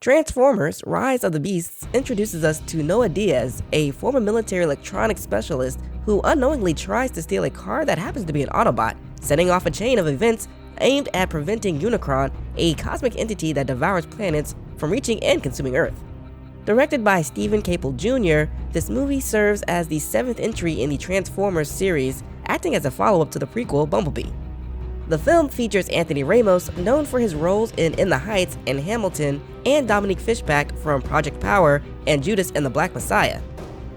Transformers: Rise of the Beasts introduces us to Noah Diaz, a former military electronics specialist who unknowingly tries to steal a car that happens to be an Autobot, setting off a chain of events aimed at preventing Unicron, a cosmic entity that devours planets, from reaching and consuming Earth. Directed by Steven Capel Jr., this movie serves as the 7th entry in the Transformers series, acting as a follow-up to the prequel Bumblebee. The film features Anthony Ramos, known for his roles in the Heights and Hamilton, and Dominique Fishback from Project Power and Judas and the Black Messiah.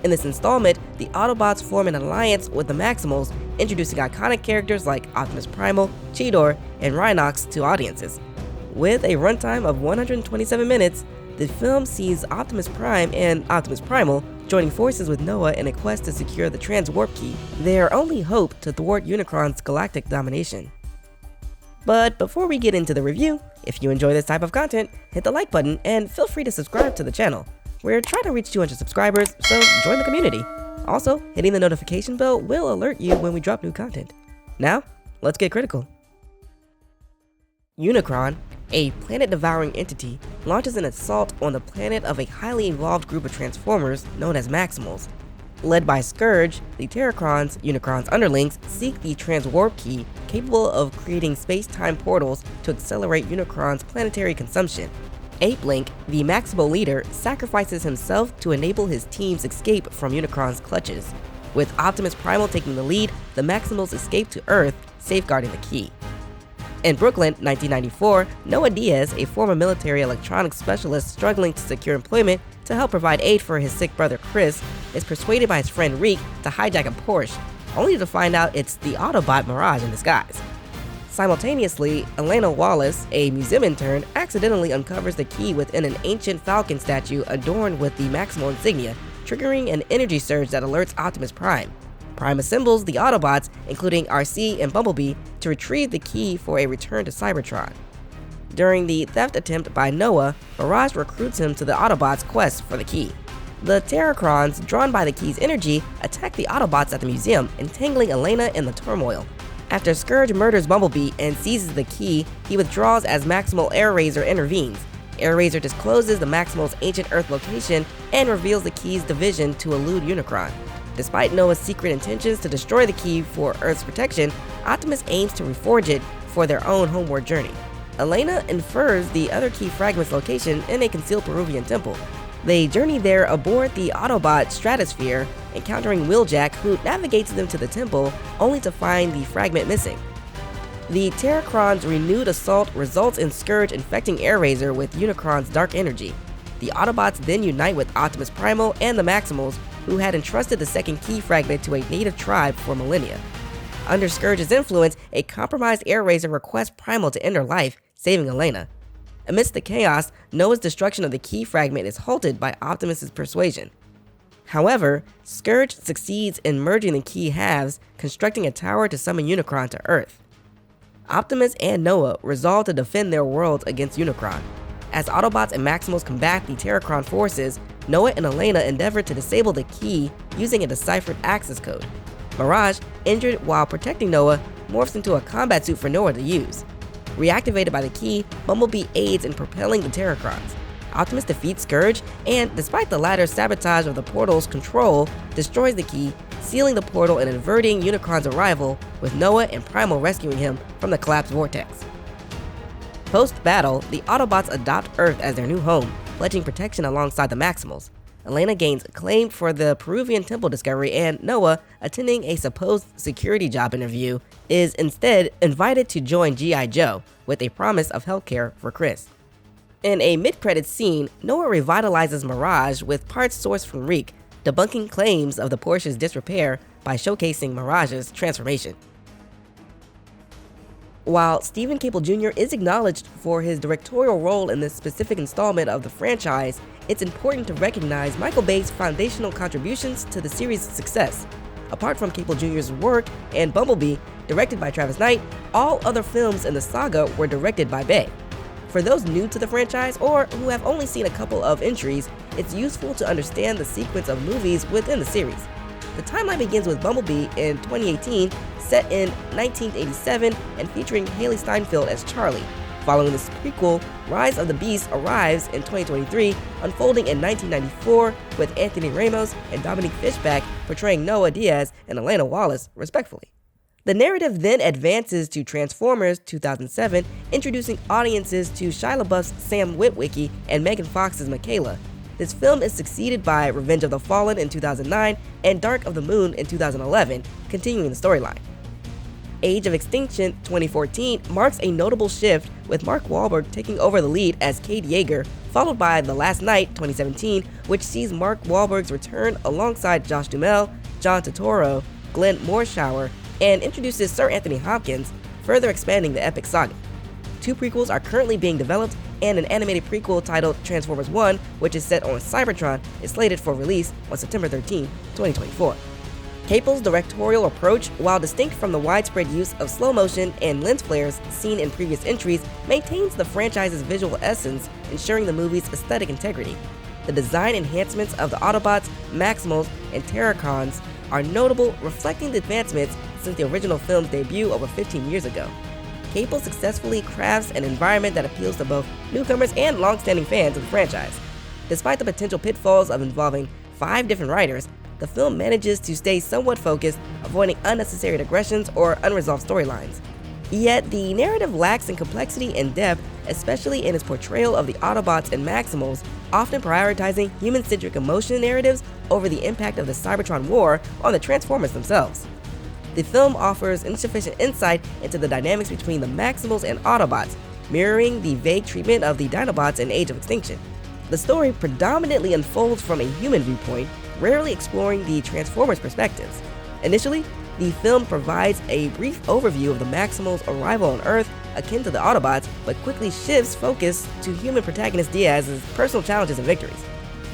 In this installment, the Autobots form an alliance with the Maximals, introducing iconic characters like Optimus Primal, Cheetor, and Rhinox to audiences. With a runtime of 127 minutes, the film sees Optimus Prime and Optimus Primal joining forces with Noah in a quest to secure the Transwarp Key, their only hope to thwart Unicron's galactic domination. But before we get into the review, if you enjoy this type of content, hit the like button and feel free to subscribe to the channel. We're trying to reach 200 subscribers, so join the community. Also, hitting the notification bell will alert you when we drop new content. Now, let's get critical. Unicron, a planet-devouring entity, launches an assault on the planet of a highly evolved group of Transformers known as Maximals. Led by Scourge, the Terracrons, Unicron's underlings, seek the Transwarp Key, capable of creating space-time portals to accelerate Unicron's planetary consumption. Ape-Link, the Maximal leader, sacrifices himself to enable his team's escape from Unicron's clutches. With Optimus Primal taking the lead, the Maximals escape to Earth, safeguarding the key. In Brooklyn, 1994, Noah Diaz, a former military electronics specialist struggling to secure employment to help provide aid for his sick brother Chris, is persuaded by his friend Reek to hijack a Porsche, only to find out it's the Autobot Mirage in disguise. Simultaneously, Elena Wallace, a museum intern, accidentally uncovers the key within an ancient Falcon statue adorned with the Maximal insignia, triggering an energy surge that alerts Optimus Prime. Prime assembles the Autobots, including RC and Bumblebee, to retrieve the key for a return to Cybertron. During the theft attempt by Noah, Mirage recruits him to the Autobots' quest for the key. The Terracrons, drawn by the key's energy, attack the Autobots at the museum, entangling Elena in the turmoil. After Scourge murders Bumblebee and seizes the key, he withdraws as Maximal Air-Razor intervenes. Air-Razor discloses the Maximal's ancient Earth location and reveals the key's division to elude Unicron. Despite Noah's secret intentions to destroy the key for Earth's protection, Optimus aims to reforge it for their own homeward journey. Elena infers the other key fragment's location in a concealed Peruvian temple. They journey there aboard the Autobot Stratosphere, encountering Wheeljack, who navigates them to the temple, only to find the fragment missing. The Terracrons' renewed assault results in Scourge infecting Air-Razor with Unicron's dark energy. The Autobots then unite with Optimus Primal and the Maximals, who had entrusted the second key fragment to a native tribe for millennia. Under Scourge's influence, a compromised Air-Razor requests Primal to end her life, saving Elena. Amidst the chaos, Noah's destruction of the key fragment is halted by Optimus's persuasion. However, Scourge succeeds in merging the key halves, constructing a tower to summon Unicron to Earth. Optimus and Noah resolve to defend their worlds against Unicron. As Autobots and Maximals combat the Terracron forces, Noah and Elena endeavor to disable the key using a deciphered access code. Mirage, injured while protecting Noah, morphs into a combat suit for Noah to use. Reactivated by the key, Bumblebee aids in propelling the Terracrons. Optimus defeats Scourge and, despite the latter's sabotage of the portal's control, destroys the key, sealing the portal and averting Unicron's arrival, with Noah and Primal rescuing him from the collapsed vortex. Post-battle, the Autobots adopt Earth as their new home, pledging protection alongside the Maximals. Elena gains acclaim for the Peruvian temple discovery, and Noah, attending a supposed security job interview, is instead invited to join G.I. Joe, with a promise of healthcare for Chris. In a mid-credits scene, Noah revitalizes Mirage with parts sourced from Reek, debunking claims of the Porsche's disrepair by showcasing Mirage's transformation. While Steven Capel Jr. is acknowledged for his directorial role in this specific installment of the franchise, it's important to recognize Michael Bay's foundational contributions to the series' success. Apart from Capel Jr.'s work and Bumblebee, directed by Travis Knight, all other films in the saga were directed by Bay. For those new to the franchise or who have only seen a couple of entries, it's useful to understand the sequence of movies within the series. The timeline begins with Bumblebee in 2018, set in 1987 and featuring Haley Steinfeld as Charlie. Following this prequel, Rise of the Beast arrives in 2023, unfolding in 1994 with Anthony Ramos and Dominique Fishback portraying Noah Diaz and Elena Wallace, respectively. The narrative then advances to Transformers 2007, introducing audiences to Shia LaBeouf's Sam Witwicky and Megan Fox's Michaela. This film is succeeded by Revenge of the Fallen in 2009 and Dark of the Moon in 2011, continuing the storyline. Age of Extinction 2014 marks a notable shift, with Mark Wahlberg taking over the lead as Cade Yeager, followed by The Last Night 2017, which sees Mark Wahlberg's return alongside Josh Duhamel, John Turturro, Glenn Morshower, and introduces Sir Anthony Hopkins, further expanding the epic saga. 2 prequels are currently being developed, and an animated prequel titled Transformers 1, which is set on Cybertron, is slated for release on September 13, 2024. Capel's directorial approach, while distinct from the widespread use of slow motion and lens flares seen in previous entries, maintains the franchise's visual essence, ensuring the movie's aesthetic integrity. The design enhancements of the Autobots, Maximals, and Terracons are notable, reflecting the advancements since the original film's debut over 15 years ago. Capel successfully crafts an environment that appeals to both newcomers and long-standing fans of the franchise. Despite the potential pitfalls of involving 5 different writers, the film manages to stay somewhat focused, avoiding unnecessary digressions or unresolved storylines. Yet, the narrative lacks in complexity and depth, especially in its portrayal of the Autobots and Maximals, often prioritizing human-centric emotion narratives over the impact of the Cybertron War on the Transformers themselves. The film offers insufficient insight into the dynamics between the Maximals and Autobots, mirroring the vague treatment of the Dinobots in Age of Extinction. The story predominantly unfolds from a human viewpoint, rarely exploring the Transformers' perspectives. Initially, the film provides a brief overview of the Maximals' arrival on Earth, akin to the Autobots, but quickly shifts focus to human protagonist Diaz's personal challenges and victories.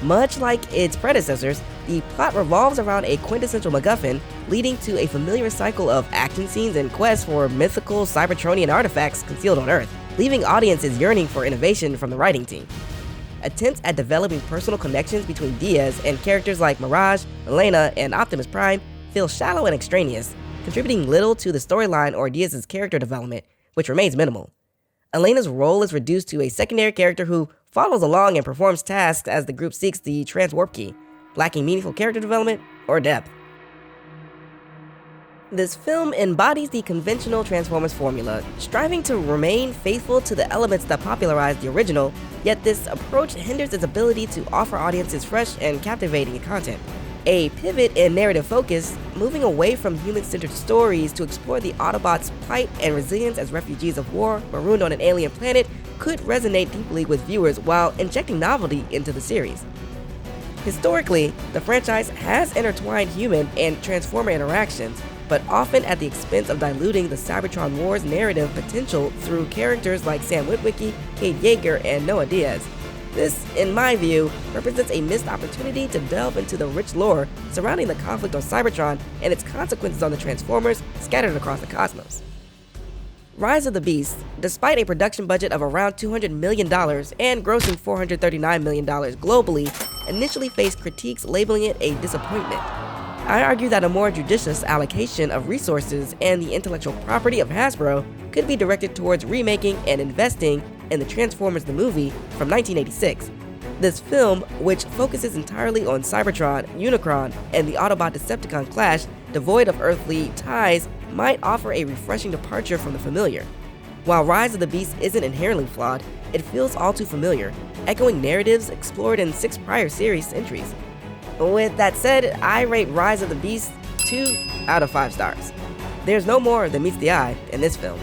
Much like its predecessors, the plot revolves around a quintessential MacGuffin, leading to a familiar cycle of action scenes and quests for mythical Cybertronian artifacts concealed on Earth, leaving audiences yearning for innovation from the writing team. Attempts at developing personal connections between Diaz and characters like Mirage, Elena, and Optimus Prime feel shallow and extraneous, contributing little to the storyline or Diaz's character development, which remains minimal. Elena's role is reduced to a secondary character who follows along and performs tasks as the group seeks the Transwarp Key, lacking meaningful character development or depth. This film embodies the conventional Transformers formula, striving to remain faithful to the elements that popularized the original, yet this approach hinders its ability to offer audiences fresh and captivating content. A pivot in narrative focus, moving away from human-centered stories to explore the Autobots' plight and resilience as refugees of war marooned on an alien planet, could resonate deeply with viewers while injecting novelty into the series. Historically, the franchise has intertwined human and Transformer interactions, but often at the expense of diluting the Cybertron War's narrative potential through characters like Sam Witwicky, Cade Yeager, and Noah Diaz. This, in my view, represents a missed opportunity to delve into the rich lore surrounding the conflict on Cybertron and its consequences on the Transformers scattered across the cosmos. Rise of the Beast, despite a production budget of around $200 million and grossing $439 million globally, initially faced critiques labeling it a disappointment. I argue that a more judicious allocation of resources and the intellectual property of Hasbro could be directed towards remaking and investing in the Transformers the movie from 1986. This film, which focuses entirely on Cybertron, Unicron, and the Autobot-Decepticon clash devoid of earthly ties, might offer a refreshing departure from the familiar. While Rise of the Beast isn't inherently flawed, it feels all too familiar, echoing narratives explored in 6 prior series entries. With that said, I rate Rise of the Beast 2 out of 5 stars. There's no more than meets the eye in this film.